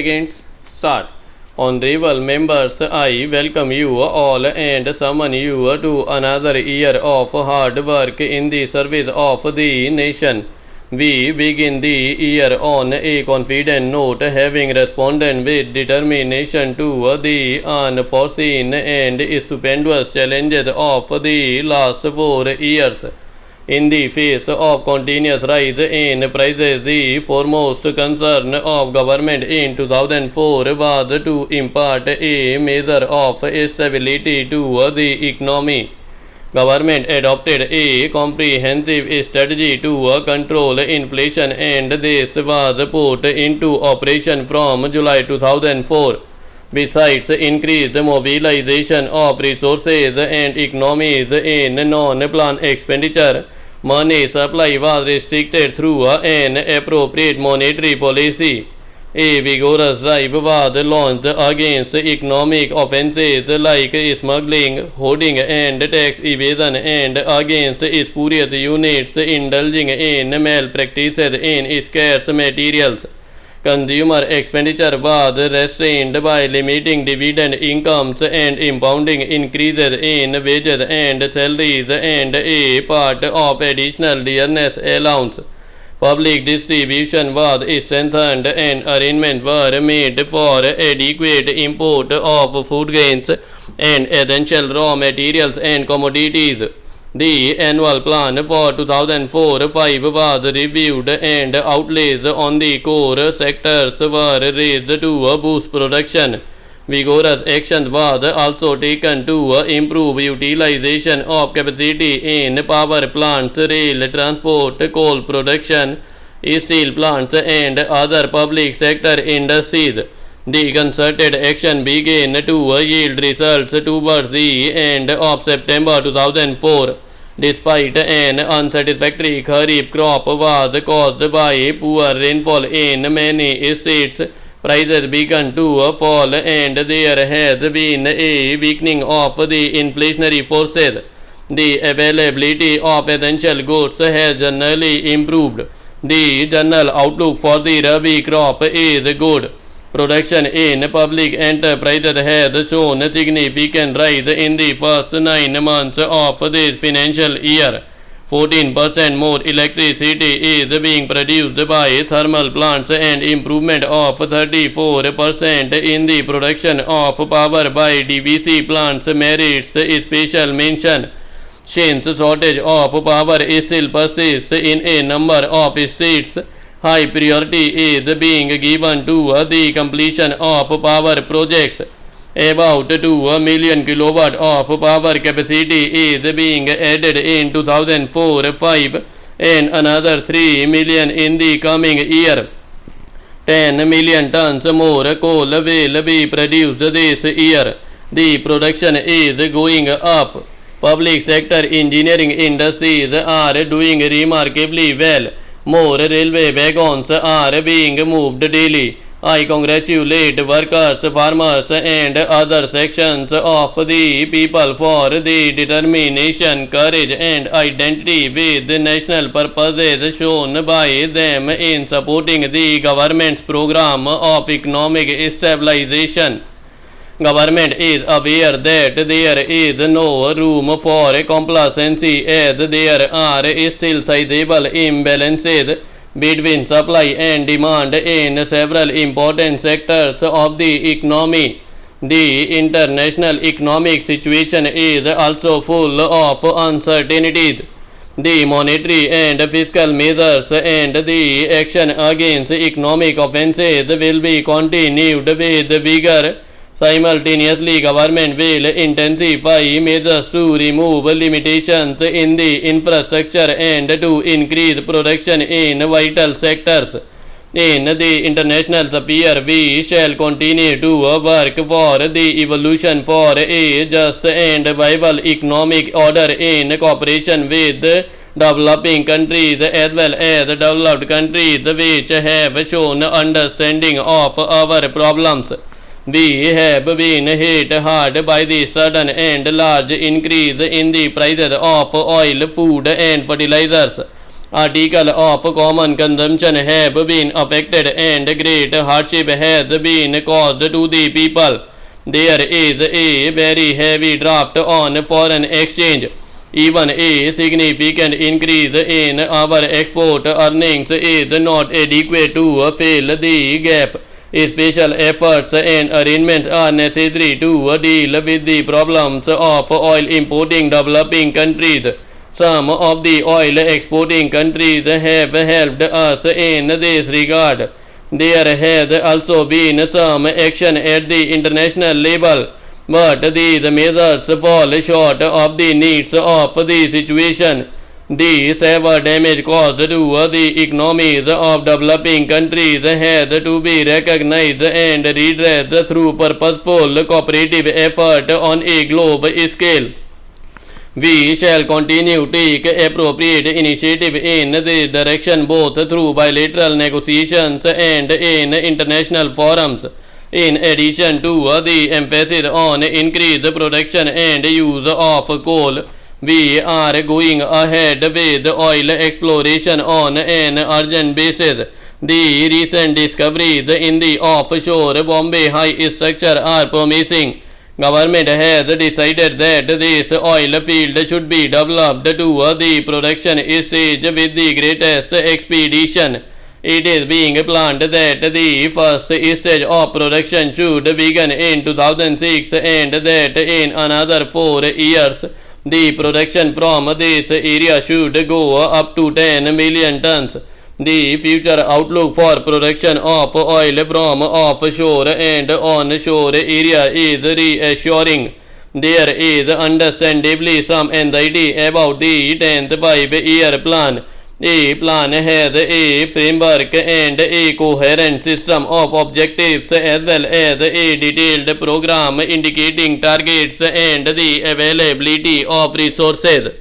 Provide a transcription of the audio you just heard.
Seconds, start. Honorable members, I welcome you all and summon you to another year of hard work in the service of the nation. We begin the year on a confident note, having responded with determination to the unforeseen and stupendous challenges of the last 4 years. In the face of continuous rise in prices, the foremost concern of government in 2004 was to impart a measure of stability to the economy. Government adopted a comprehensive strategy to control inflation, and this was put into operation from July 2004. Besides increased mobilization of resources and economies in non-plan expenditure, money supply was restricted through an appropriate monetary policy. A vigorous drive was launched against economic offences like smuggling, hoarding and tax evasion, and against spurious units indulging in malpractices in scarce materials. Consumer expenditure was restrained by limiting dividend incomes and impounding increases in wages and salaries and a part of additional dearness allowance. Public distribution was strengthened and arrangements were made for adequate import of food grains and essential raw materials and commodities. The annual plan for 2004-5 was reviewed and outlays on the core sectors were raised to boost production. Vigorous action was also taken to improve utilization of capacity in power plants, rail transport, coal production, steel plants and other public sector industries. The concerted action began to yield results towards the end of September 2004. Despite an unsatisfactory kharif crop was caused by poor rainfall in many states, prices began to fall and there has been a weakening of the inflationary forces. The availability of essential goods has generally improved. The general outlook for the Rabi crop is good. Production in public enterprises has shown significant rise in the first 9 months of this financial year. 14% more electricity is being produced by thermal plants and improvement of 34% in the production of power by DVC plants merits special mention. Since shortage of power still persists in a number of states, high priority is being given to the completion of power projects. About 2 million kilowatt of power capacity is being added in 2004-5 and another 3 million in the coming year. 10 million tons more coal will be produced this year. The production is going up. Public sector engineering industries are doing remarkably well. More railway wagons are being moved daily. I congratulate workers, farmers and other sections of the people for the determination, courage and identity with national purposes shown by them in supporting the government's program of economic stabilization. Government is aware that there is no room for complacency as there are still sizable imbalances between supply and demand in several important sectors of the economy. The international economic situation is also full of uncertainties. The monetary and fiscal measures and the action against economic offences will be continued with vigor. Simultaneously, government will intensify measures to remove limitations in the infrastructure and to increase production in vital sectors. In the international sphere, we shall continue to work for the evolution for a just and viable economic order in cooperation with developing countries as well as developed countries which have shown understanding of our problems. We have been hit hard by the sudden and large increase in the prices of oil, food and fertilizers. article of common consumption have been affected and great hardship has been caused to the people. There is a very heavy draft on foreign exchange. Even a significant increase in our export earnings is not adequate to fill the gap. Special efforts and arrangements are necessary to deal with the problems of oil importing developing countries. Some of the oil exporting countries have helped us in this regard. There has also been some action at the international level, but these measures fall short of the needs of the situation. The severe damage caused to the economies of developing countries has to be recognized and redressed through purposeful cooperative effort on a global scale. We shall continue to take appropriate initiative in this direction both through bilateral negotiations and in international forums. In addition to the emphasis on increased production and use of coal, we are going ahead with oil exploration on an urgent basis. The recent discoveries in the offshore Bombay High structure are promising. Government has decided that this oil field should be developed to the production stage with the greatest expedition. It is being planned that the first stage of production should begin in 2006 and that in another 4 years the production from this area should go up to 10 million tons. The future outlook for production of oil from offshore and onshore area is reassuring. There is understandably some anxiety about the 10th 5-year plan. A plan has a framework and a coherent system of objectives as well as a detailed program indicating targets and the availability of resources.